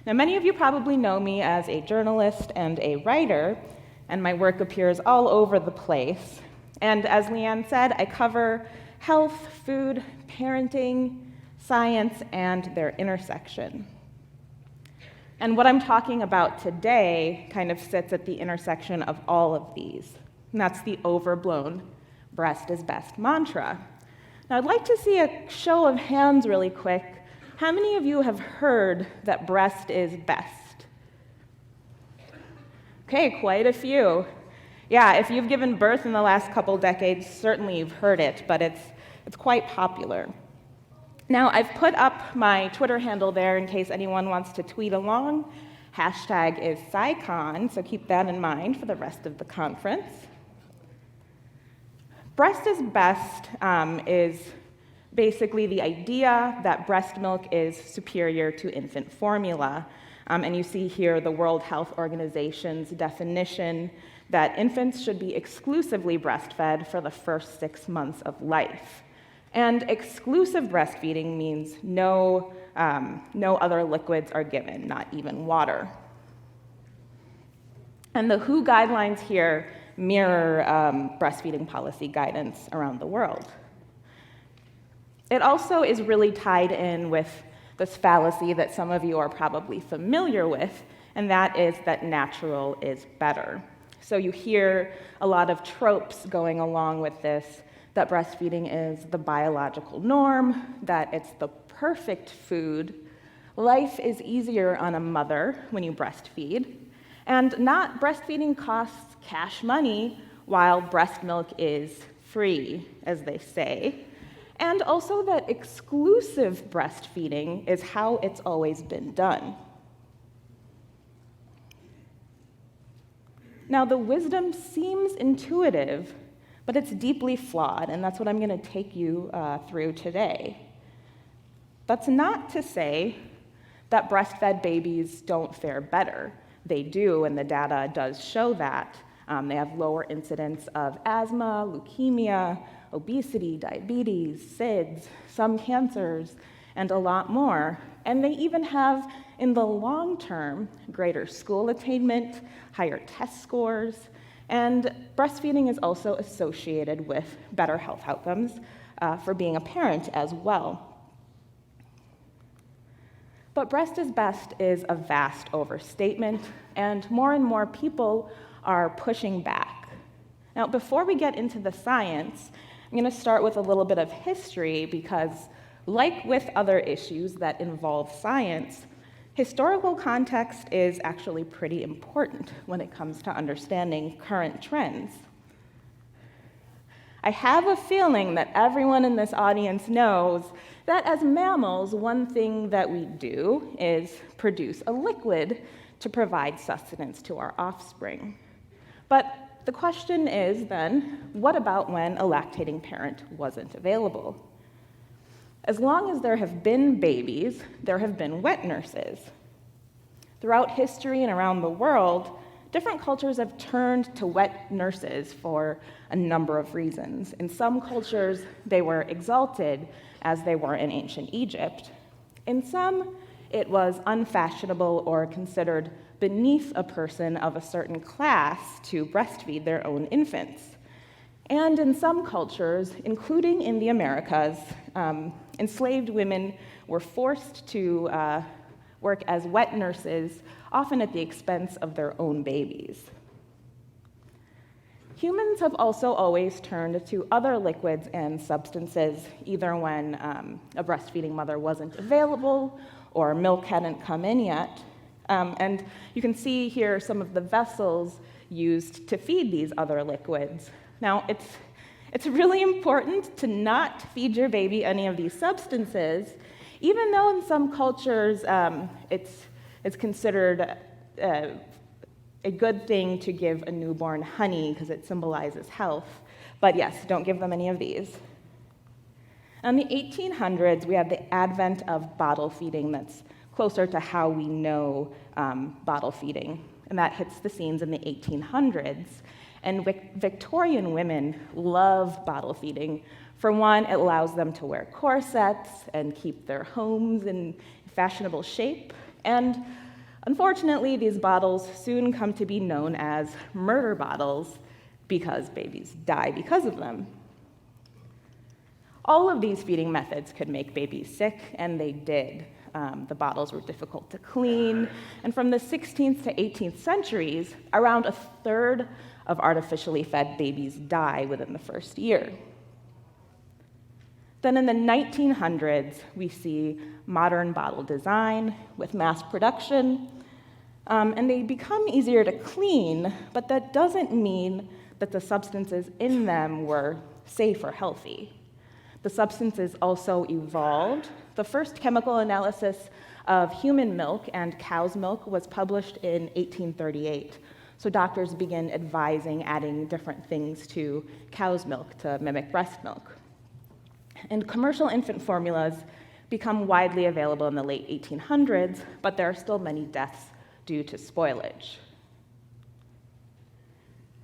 Now, many of you probably know me as a journalist and a writer, and my work appears all over the place. And as Leanne said, I cover health, food, parenting, science, and their intersection. And what I'm talking about today kind of sits at the intersection of all of these, and that's the overblown breast is best mantra. Now, I'd like to see a show of hands really quick. How many of you have heard that breast is best? Okay, quite a few. Yeah, if you've given birth in the last couple decades, certainly you've heard it, but it's quite popular. Now, I've put up my Twitter handle there in case anyone wants to tweet along. Hashtag is SciCon, so keep that in mind for the rest of the conference. Breast is best is basically the idea that breast milk is superior to infant formula. And you see here the World Health Organization's definition that infants should be exclusively breastfed for the first 6 months of life. And exclusive breastfeeding means no other liquids are given, not even water. And the WHO guidelines here mirror breastfeeding policy guidance around the world. It also is really tied in with this fallacy that some of you are probably familiar with, and that is that natural is better. So you hear a lot of tropes going along with this, that breastfeeding is the biological norm, that it's the perfect food, life is easier on a mother when you breastfeed, and not breastfeeding costs cash money while breast milk is free, as they say, and also that exclusive breastfeeding is how it's always been done. Now, the wisdom seems intuitive, but it's deeply flawed, and that's what I'm going to take you through today. That's not to say that breastfed babies don't fare better. They do, and the data does show that. They have lower incidence of asthma, leukemia, obesity, diabetes, SIDS, some cancers, and a lot more. And they even have, in the long term, greater school attainment, higher test scores, and breastfeeding is also associated with better health outcomes for being a parent as well. But breast is best is a vast overstatement, and more people are pushing back. Now, before we get into the science, I'm going to start with a little bit of history because, like with other issues that involve science, historical context is actually pretty important when it comes to understanding current trends. I have a feeling that everyone in this audience knows that as mammals, one thing that we do is produce a liquid to provide sustenance to our offspring. But the question is then, what about when a lactating parent wasn't available? As long as there have been babies, there have been wet nurses. Throughout history and around the world, different cultures have turned to wet nurses for a number of reasons. In some cultures, they were exalted, as they were in ancient Egypt. In some, it was unfashionable or considered beneath a person of a certain class to breastfeed their own infants. And in some cultures, including in the Americas, enslaved women were forced to work as wet nurses, often at the expense of their own babies. Humans have also always turned to other liquids and substances, either when a breastfeeding mother wasn't available or milk hadn't come in yet. And you can see here some of the vessels used to feed these other liquids. Now, it's really important to not feed your baby any of these substances, even though in some cultures it's considered a good thing to give a newborn honey because it symbolizes health. But yes, don't give them any of these. In the 1800s, we have the advent of bottle feeding that's closer to how we know bottle feeding, and that hits the scenes in the 1800s. And Victorian women love bottle feeding. For one, it allows them to wear corsets and keep their homes in fashionable shape. And Unfortunately, these bottles soon come to be known as murder bottles because babies die because of them. All of these feeding methods could make babies sick, and they did. The bottles were difficult to clean, and from the 16th to 18th centuries, around a third of artificially fed babies die within the first year. Then in the 1900s, we see modern bottle design with mass production, and they become easier to clean, but that doesn't mean that the substances in them were safe or healthy. The substances also evolved. The first chemical analysis of human milk and cow's milk was published in 1838. So doctors began advising adding different things to cow's milk to mimic breast milk. And commercial infant formulas become widely available in the late 1800s, but there are still many deaths due to spoilage.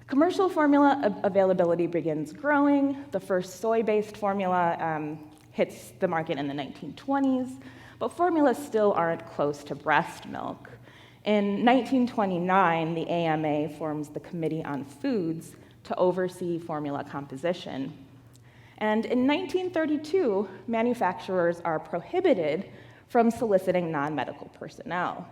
Commercial formula availability begins growing. The first soy-based formula hits the market in the 1920s, but formulas still aren't close to breast milk. In 1929, the AMA forms the Committee on Foods to oversee formula composition. And in 1932, manufacturers are prohibited from soliciting non-medical personnel.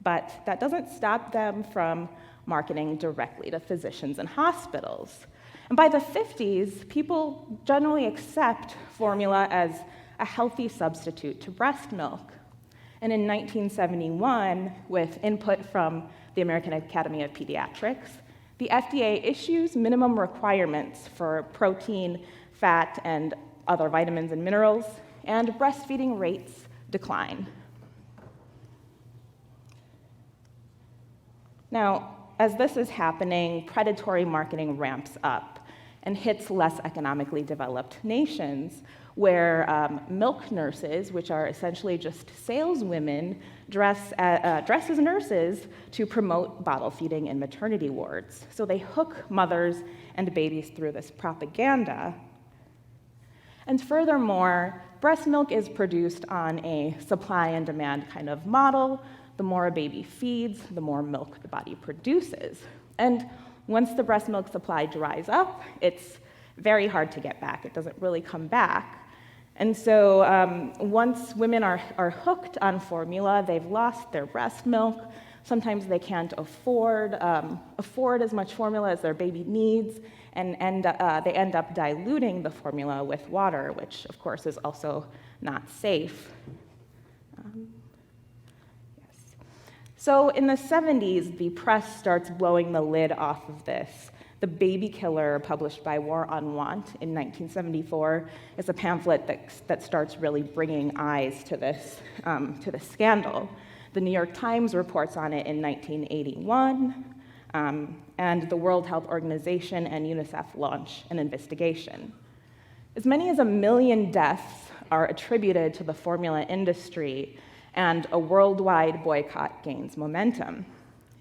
But that doesn't stop them from marketing directly to physicians and hospitals. And by the 50s, people generally accept formula as a healthy substitute to breast milk. And in 1971, with input from the American Academy of Pediatrics, the FDA issues minimum requirements for protein, fat, and other vitamins and minerals, and breastfeeding rates decline. Now, as this is happening, predatory marketing ramps up and hits less economically developed nations where milk nurses, which are essentially just saleswomen, dress as nurses to promote bottle feeding in maternity wards. So they hook mothers and babies through this propaganda. And furthermore, breast milk is produced on a supply and demand kind of model. The more a baby feeds, the more milk the body produces. And once the breast milk supply dries up, it's very hard to get back. It doesn't really come back. And so once women are hooked on formula, they've lost their breast milk. Sometimes they can't afford as much formula as their baby needs, and they end up diluting the formula with water, which of course is also not safe. So in the 70s, the press starts blowing the lid off of this. The Baby Killer, published by War on Want in 1974, is a pamphlet that starts really bringing eyes to this scandal. The New York Times reports on it in 1981, and the World Health Organization and UNICEF launch an investigation. As many as 1 million deaths are attributed to the formula industry, and a worldwide boycott gains momentum.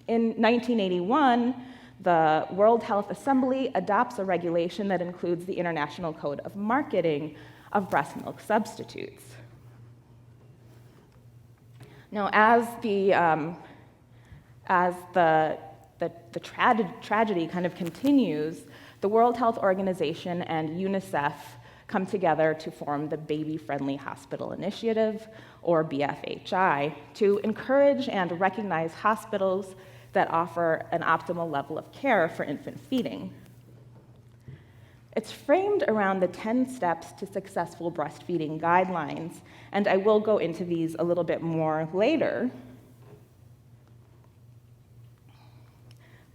In 1981, the World Health Assembly adopts a regulation that includes the International Code of Marketing of breast milk substitutes. Now, as the tragedy kind of continues, the World Health Organization and UNICEF come together to form the Baby Friendly Hospital Initiative, or BFHI, to encourage and recognize hospitals that offer an optimal level of care for infant feeding. It's framed around the 10 steps to successful breastfeeding guidelines, and I will go into these a little bit more later.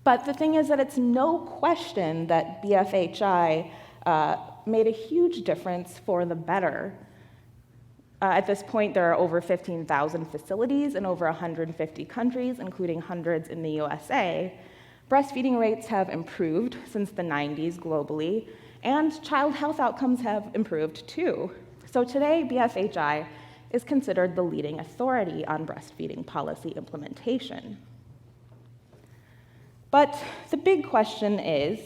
But the thing is that it's no question that BFHI made a huge difference for the better. At this point, there are over 15,000 facilities in over 150 countries, including hundreds in the USA. Breastfeeding rates have improved since the 90s globally, and child health outcomes have improved too. So today, BFHI is considered the leading authority on breastfeeding policy implementation. But the big question is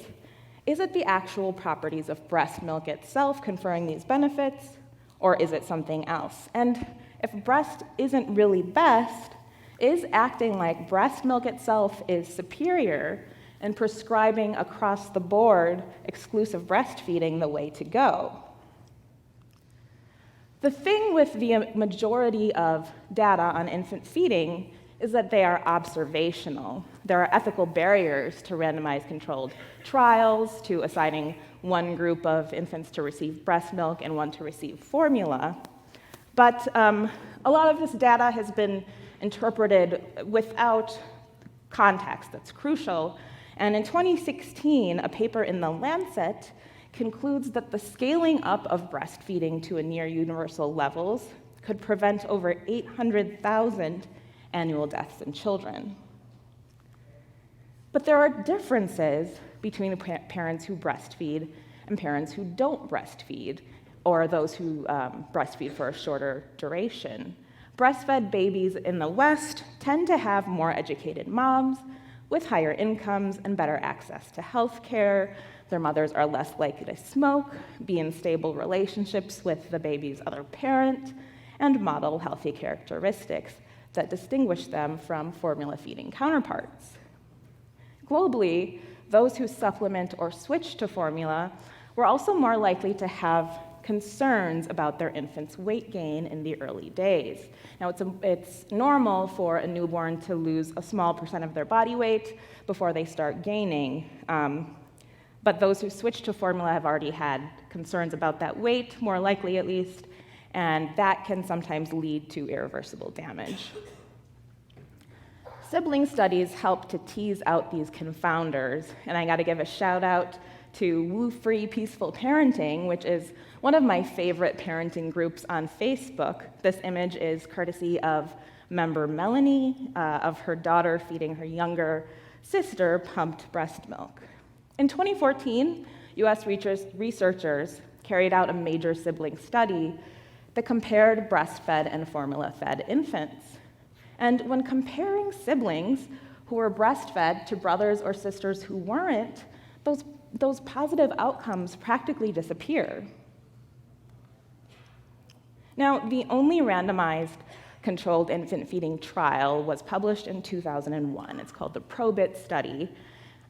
it the actual properties of breast milk itself conferring these benefits, or is it something else? And if breast isn't really best, is acting like breast milk itself is superior and prescribing across the board exclusive breastfeeding the way to go. The thing with the majority of data on infant feeding is that they are observational. There are ethical barriers to randomized controlled trials, to assigning one group of infants to receive breast milk and one to receive formula. But a lot of this data has been interpreted without context that's crucial. And in 2016, a paper in The Lancet concludes that the scaling up of breastfeeding to a near universal levels could prevent over 800,000 annual deaths in children. But there are differences between parents who breastfeed and parents who don't breastfeed, or those who breastfeed for a shorter duration. Breastfed babies in the West tend to have more educated moms with higher incomes and better access to health care. Their mothers are less likely to smoke, be in stable relationships with the baby's other parent, and model healthy characteristics that distinguish them from formula-feeding counterparts. Globally, those who supplement or switch to formula were also more likely to have concerns about their infant's weight gain in the early days. Now, it's normal for a newborn to lose a small percent of their body weight before they start gaining, but those who switch to formula have already had concerns about that weight, more likely at least, and that can sometimes lead to irreversible damage. Sibling studies help to tease out these confounders, and I gotta give a shout out to Woo-Free Peaceful Parenting, which is one of my favorite parenting groups on Facebook. This image is courtesy of member Melanie, of her daughter feeding her younger sister pumped breast milk. In 2014, US researchers carried out a major sibling study that compared breastfed and formula-fed infants. And when comparing siblings who were breastfed to brothers or sisters who weren't, those positive outcomes practically disappear. Now, the only randomized controlled infant feeding trial was published in 2001. It's called the PROBIT study,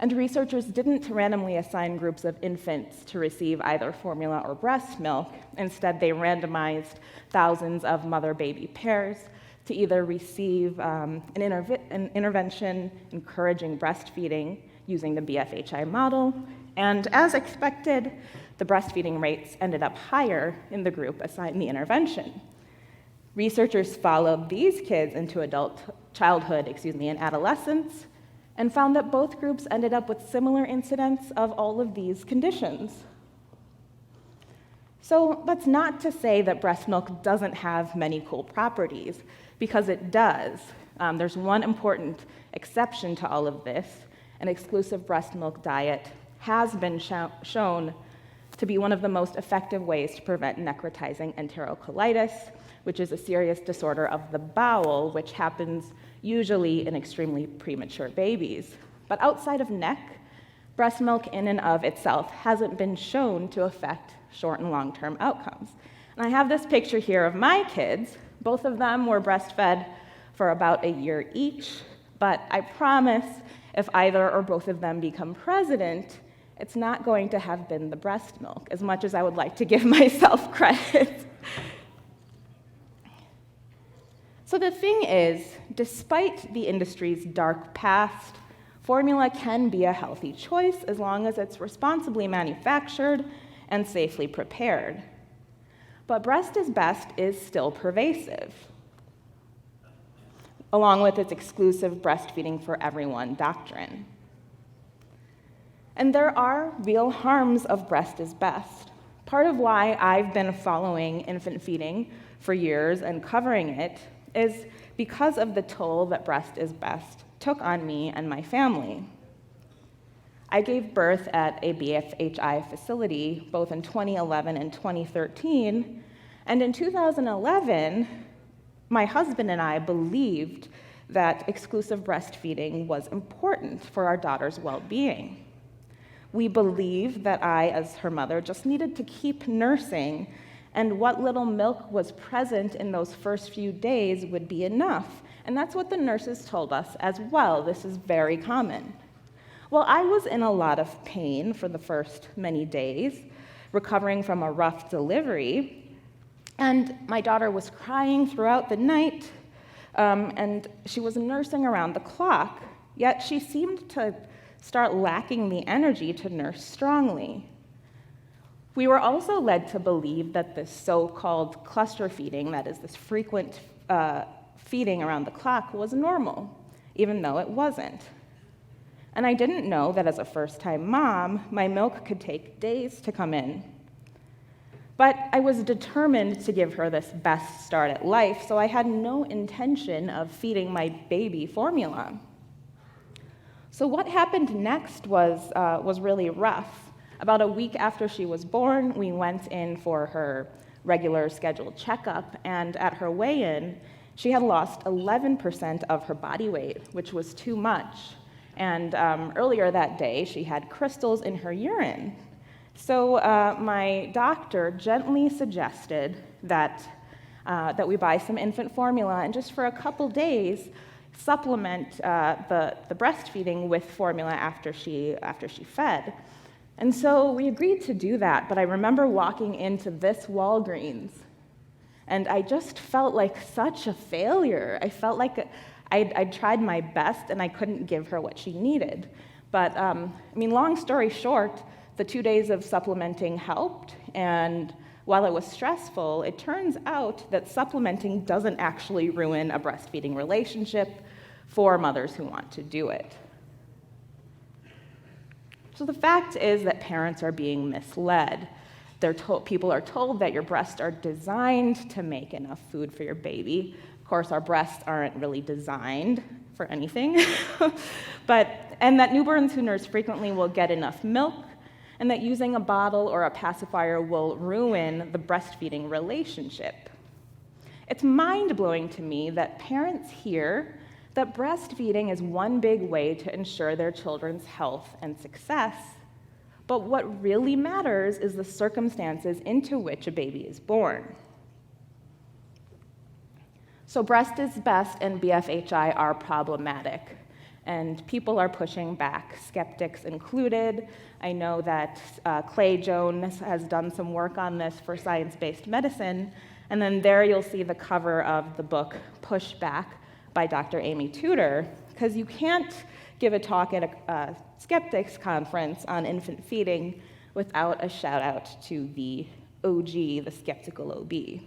and researchers didn't randomly assign groups of infants to receive either formula or breast milk. Instead, they randomized thousands of mother-baby pairs to either receive an intervention encouraging breastfeeding using the BFHI model, and as expected, the breastfeeding rates ended up higher in the group assigned the intervention. Researchers followed these kids into childhood and adolescence, and found that both groups ended up with similar incidence of all of these conditions. So that's not to say that breast milk doesn't have many cool properties, because it does. There's one important exception to all of this. An exclusive breast milk diet has been shown to be one of the most effective ways to prevent necrotizing enterocolitis, which is a serious disorder of the bowel, which happens usually in extremely premature babies. But outside of NEC, breast milk in and of itself hasn't been shown to affect short and long-term outcomes. And I have this picture here of my kids. Both of them were breastfed for about a year each, but I promise if either or both of them become president, it's not going to have been the breast milk, as much as I would like to give myself credit. So the thing is, despite the industry's dark past, formula can be a healthy choice as long as it's responsibly manufactured and safely prepared. But breast is best is still pervasive, along with its exclusive breastfeeding for everyone doctrine. And there are real harms of breast is best. Part of why I've been following infant feeding for years and covering it is because of the toll that breast is best took on me and my family. I gave birth at a BFHI facility both in 2011 and 2013, and in 2011, my husband and I believed that exclusive breastfeeding was important for our daughter's well-being. We believed that I, as her mother, just needed to keep nursing and what little milk was present in those first few days would be enough. And that's what the nurses told us as well. This is very common. Well, I was in a lot of pain for the first many days, recovering from a rough delivery, and my daughter was crying throughout the night, and she was nursing around the clock, yet she seemed to start lacking the energy to nurse strongly. We were also led to believe that this so-called cluster feeding, that is, this frequent feeding around the clock, was normal, even though it wasn't. And I didn't know that as a first-time mom, my milk could take days to come in. But I was determined to give her this best start at life, so I had no intention of feeding my baby formula. So what happened next was really rough. About a week after she was born, we went in for her regular scheduled checkup, and at her weigh-in, she had lost 11% of her body weight, which was too much. And earlier that day, she had crystals in her urine. So my doctor gently suggested that we buy some infant formula and just for a couple days supplement the breastfeeding with formula after she fed. And so we agreed to do that, but I remember walking into this Walgreens, and I just felt like such a failure. I felt like I'd tried my best, and I couldn't give her what she needed. But, long story short, the 2 days of supplementing helped, and while it was stressful, it turns out that supplementing doesn't actually ruin a breastfeeding relationship for mothers who want to do it. So the fact is that parents are being misled. People are told that your breasts are designed to make enough food for your baby. Of course, our breasts aren't really designed for anything, and that newborns who nurse frequently will get enough milk, and that using a bottle or a pacifier will ruin the breastfeeding relationship. It's mind-blowing to me that parents hear that breastfeeding is one big way to ensure their children's health and success, but what really matters is the circumstances into which a baby is born. So Breast is Best and BFHI are problematic, and people are pushing back, skeptics included. I know that Clay Jones has done some work on this for Science-Based Medicine, and then there you'll see the cover of the book Pushback by Dr. Amy Tudor, because you can't give a talk at a skeptics conference on infant feeding without a shout out to the OG, the skeptical OB.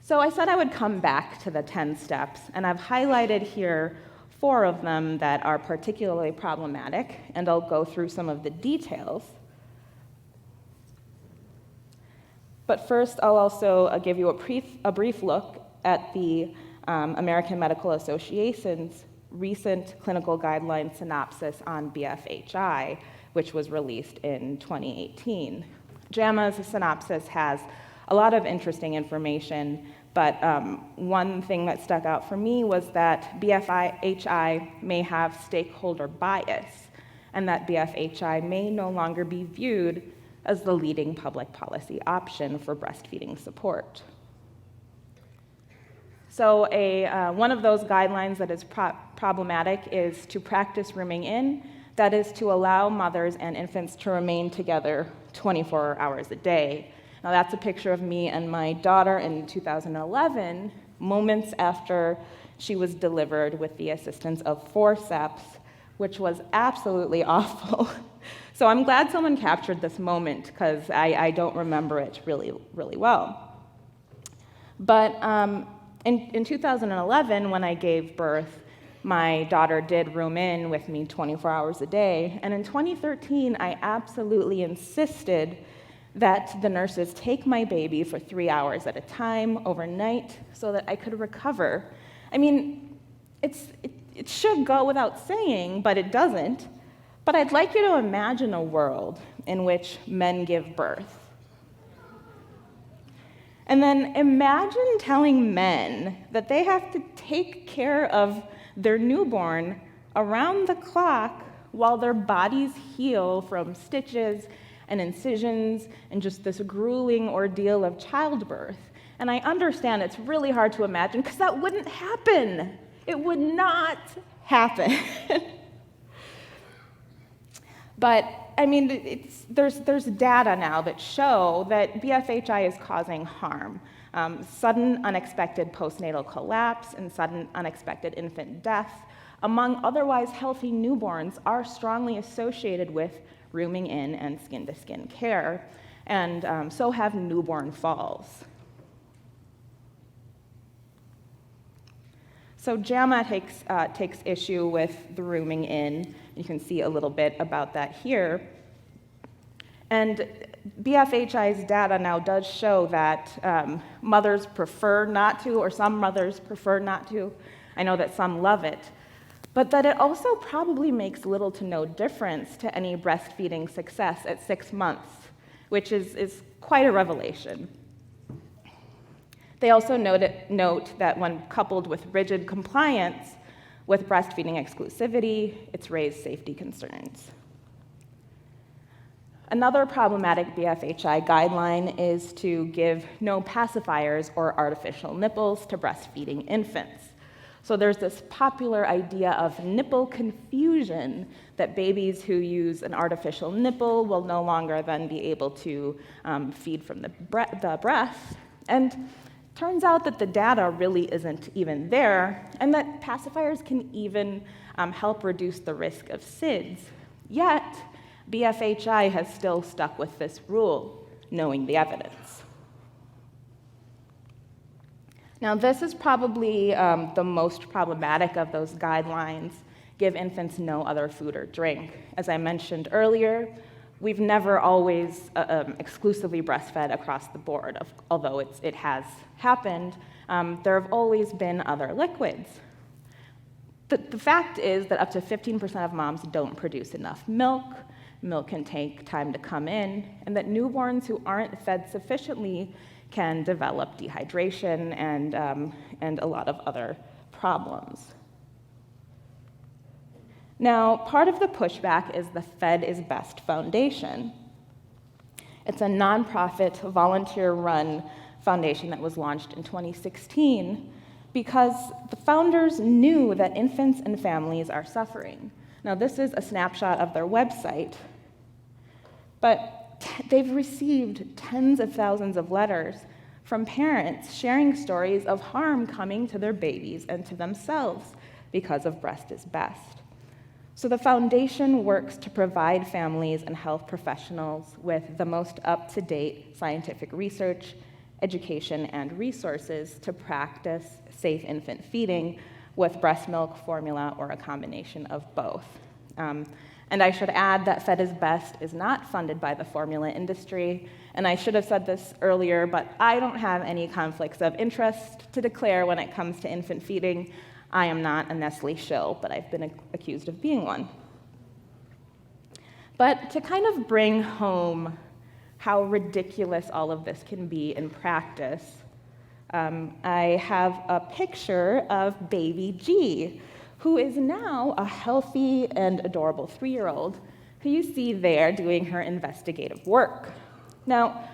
So I said I would come back to the 10 steps, and I've highlighted here 4 of them that are particularly problematic, and I'll go through some of the details. But first, I'll also give you a brief look at the American Medical Association's recent clinical guideline synopsis on BFHI, which was released in 2018. JAMA's synopsis has a lot of interesting information, but one thing that stuck out for me was that BFHI may have stakeholder bias, and that BFHI may no longer be viewed as the leading public policy option for breastfeeding support. So one of those guidelines that is problematic is to practice rooming in, that is to allow mothers and infants to remain together 24 hours a day. Now that's a picture of me and my daughter in 2011, moments after she was delivered with the assistance of forceps, which was absolutely awful. So I'm glad someone captured this moment, because I don't remember it really, really well. But in 2011, when I gave birth, my daughter did room in with me 24 hours a day. And in 2013, I absolutely insisted that the nurses take my baby for 3 hours at a time overnight so that I could recover. I mean, it should go without saying, but it doesn't. But I'd like you to imagine a world in which men give birth. And then imagine telling men that they have to take care of their newborn around the clock while their bodies heal from stitches and incisions and just this grueling ordeal of childbirth. And I understand it's really hard to imagine because that wouldn't happen. It would not happen. But I mean, there's data now that show that BFHI is causing harm. Sudden unexpected postnatal collapse and sudden unexpected infant death among otherwise healthy newborns are strongly associated with rooming in and skin-to-skin care, and so have newborn falls. So JAMA takes issue with the rooming in. You can see a little bit about that here. And BFHI's data now does show that mothers prefer not to, or some mothers prefer not to. I know that some love it. But that it also probably makes little to no difference to any breastfeeding success at 6 months, which is quite a revelation. They also note that when coupled with rigid compliance with breastfeeding exclusivity, it's raised safety concerns. Another problematic BFHI guideline is to give no pacifiers or artificial nipples to breastfeeding infants. So there's this popular idea of nipple confusion, that babies who use an artificial nipple will no longer then be able to feed from the breast. And turns out that the data really isn't even there, and that pacifiers can even help reduce the risk of SIDS. Yet, BFHI has still stuck with this rule, knowing the evidence. Now, this is probably the most problematic of those guidelines: give infants no other food or drink. As I mentioned earlier, we've never always exclusively breastfed across the board, although it has happened. There have always been other liquids. The fact is that up to 15% of moms don't produce enough milk. Milk can take time to come in, and that newborns who aren't fed sufficiently can develop dehydration and a lot of other problems. Now, part of the pushback is the Fed is Best Foundation. It's a nonprofit, volunteer-run foundation that was launched in 2016 because the founders knew that infants and families are suffering. Now, this is a snapshot of their website, but they've received tens of thousands of letters from parents sharing stories of harm coming to their babies and to themselves because of Breast is Best. So the foundation works to provide families and health professionals with the most up-to-date scientific research, education, and resources to practice safe infant feeding with breast milk, formula, or a combination of both. And I should add that Fed is Best is not funded by the formula industry, and I should have said this earlier, but I don't have any conflicts of interest to declare when it comes to infant feeding. I am not a Nestle shill, but I've been accused of being one. But to kind of bring home how ridiculous all of this can be in practice, I have a picture of baby G, who is now a healthy and adorable 3-year-old who you see there doing her investigative work. Now,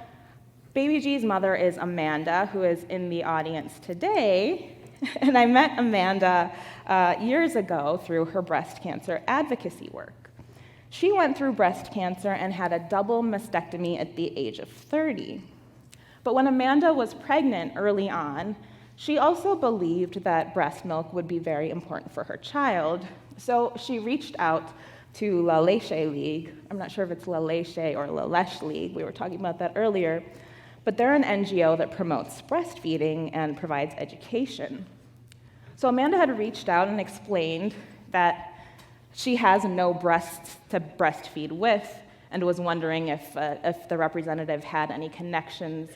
baby G's mother is Amanda, who is in the audience today, and I met Amanda years ago through her breast cancer advocacy work. She went through breast cancer and had a double mastectomy at the age of 30. But when Amanda was pregnant early on, she also believed that breast milk would be very important for her child, so she reached out to La Leche League. I'm not sure if it's La Leche or La Leche League, we were talking about that earlier, but they're an NGO that promotes breastfeeding and provides education. So Amanda had reached out and explained that she has no breasts to breastfeed with and was wondering if the representative had any connections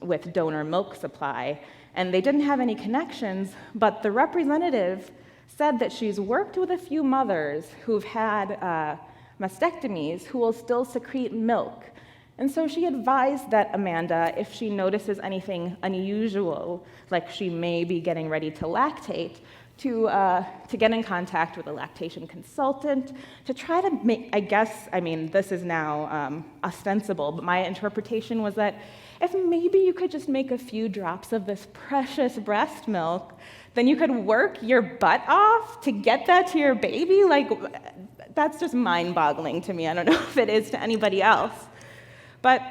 with donor milk supply. And they didn't have any connections, but the representative said that she's worked with a few mothers who've had mastectomies who will still secrete milk. And so she advised that Amanda, if she notices anything unusual, like she may be getting ready to lactate, to get in contact with a lactation consultant to try to make, this is now ostensible, but my interpretation was that if maybe you could just make a few drops of this precious breast milk, then you could work your butt off to get that to your baby. Like, that's just mind-boggling to me. I don't know if it is to anybody else. But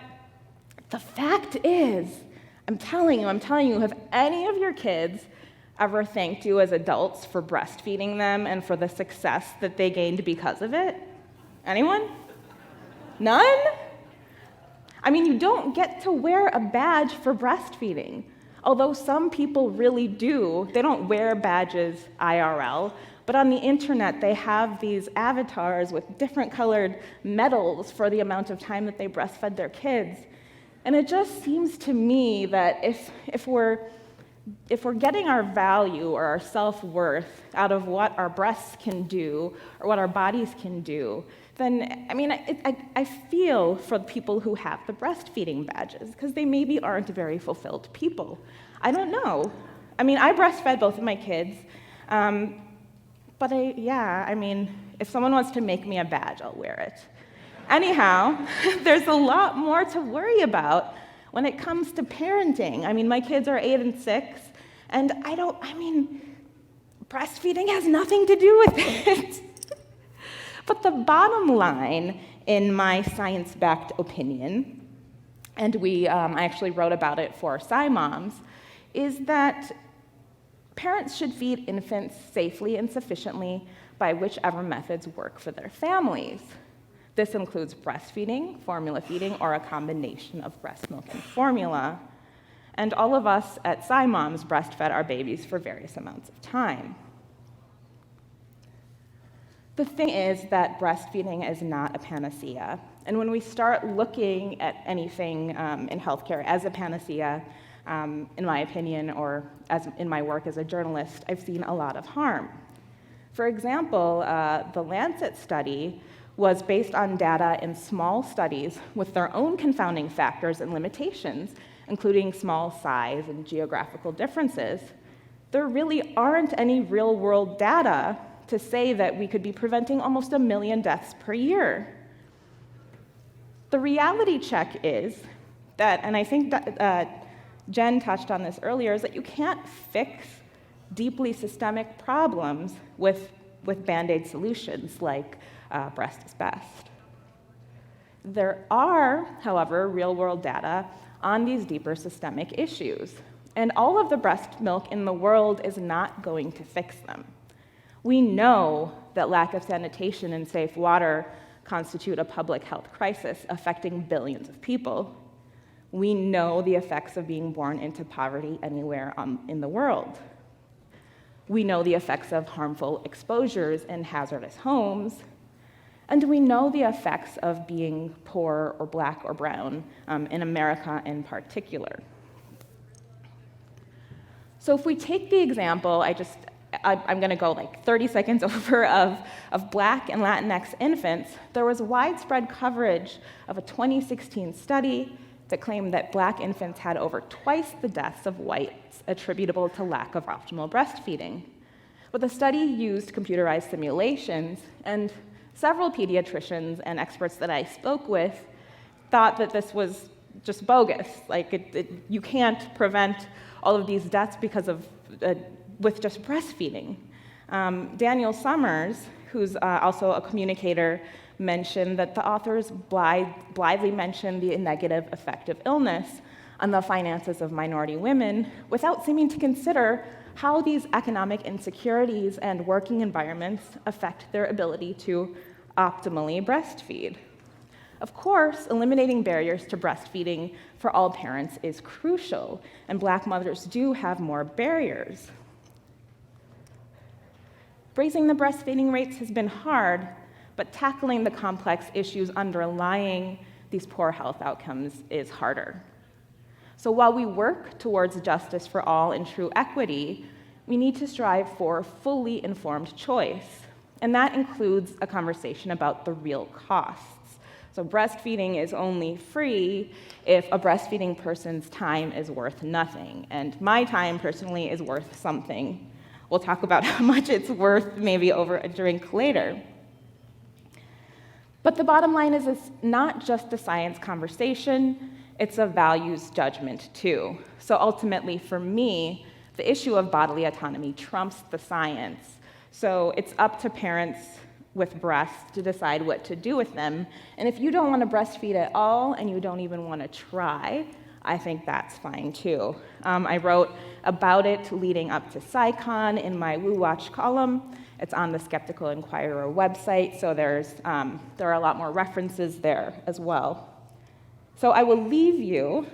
the fact is, I'm telling you, have any of your kids ever thanked you as adults for breastfeeding them and for the success that they gained because of it? Anyone? None? I mean, you don't get to wear a badge for breastfeeding. Although some people really do, they don't wear badges IRL, but on the internet they have these avatars with different colored medals for the amount of time that they breastfed their kids. And it just seems to me that if we're getting our value or our self-worth out of what our breasts can do or what our bodies can do, then, I feel for the people who have the breastfeeding badges, because they maybe aren't very fulfilled people. I don't know. I breastfed both of my kids, but if someone wants to make me a badge, I'll wear it. Anyhow, there's a lot more to worry about when it comes to parenting. My kids are 8 and 6, and breastfeeding has nothing to do with it. But the bottom line, in my science-backed opinion, and I actually wrote about it for SciMoms, is that parents should feed infants safely and sufficiently by whichever methods work for their families. This includes breastfeeding, formula feeding, or a combination of breast milk and formula. And all of us at SciMoms breastfed our babies for various amounts of time. The thing is that breastfeeding is not a panacea. And when we start looking at anything in healthcare as a panacea, in my opinion, or as in my work as a journalist, I've seen a lot of harm. For example, the Lancet study was based on data in small studies with their own confounding factors and limitations, including small size and geographical differences. There really aren't any real-world data to say that we could be preventing almost 1 million deaths per year. The reality check is that, and I think that Jen touched on this earlier, is that you can't fix deeply systemic problems with Band-Aid solutions like breast is best. There are, however, real-world data on these deeper systemic issues, and all of the breast milk in the world is not going to fix them. We know that lack of sanitation and safe water constitute a public health crisis affecting billions of people. We know the effects of being born into poverty anywhere in the world. We know the effects of harmful exposures in hazardous homes, and we know the effects of being poor or black or brown in America in particular. So if we take the example, I'm going to go like 30 seconds over of Black and Latinx infants. There was widespread coverage of a 2016 study that claimed that Black infants had over twice the deaths of whites attributable to lack of optimal breastfeeding. But the study used computerized simulations, and several pediatricians and experts that I spoke with thought that this was just bogus. You can't prevent all of these deaths because of with just breastfeeding. Daniel Summers, who's also a communicator, mentioned that the authors blithely mentioned the negative effect of illness on the finances of minority women without seeming to consider how these economic insecurities and working environments affect their ability to optimally breastfeed. Of course, eliminating barriers to breastfeeding for all parents is crucial, and Black mothers do have more barriers. Raising the breastfeeding rates has been hard, but tackling the complex issues underlying these poor health outcomes is harder. So while we work towards justice for all and true equity, we need to strive for fully informed choice, and that includes a conversation about the real costs. So breastfeeding is only free if a breastfeeding person's time is worth nothing, and my time personally is worth something. we'll talk about how much it's worth maybe over a drink later. But the bottom line is it's not just a science conversation, it's a values judgment too. So ultimately, for me, the issue of bodily autonomy trumps the science. So it's up to parents with breasts to decide what to do with them. And if you don't want to breastfeed at all and you don't even want to try, I think that's fine too. I wrote about it leading up to SciCon in my Woo Watch column. It's on the Skeptical Inquirer website, so there are a lot more references there as well. So I will leave you,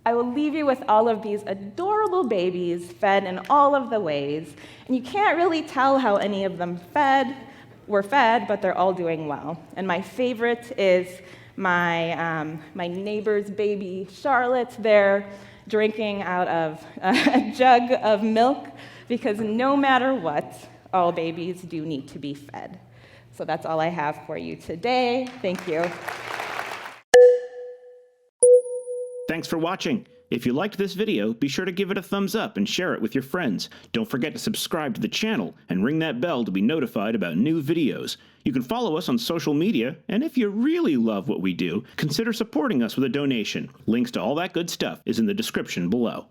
I will leave you with all of these adorable babies fed in all of the ways, and you can't really tell how any of them were fed, but they're all doing well. And my favorite is my neighbor's baby, Charlotte, there drinking out of a jug of milk, because no matter what, all babies do need to be fed. So that's all I have for you today. Thank you. Thanks for watching. If you liked this video, be sure to give it a thumbs up and share it with your friends. Don't forget to subscribe to the channel and ring that bell to be notified about new videos. You can follow us on social media, and if you really love what we do, consider supporting us with a donation. Links to all that good stuff is in the description below.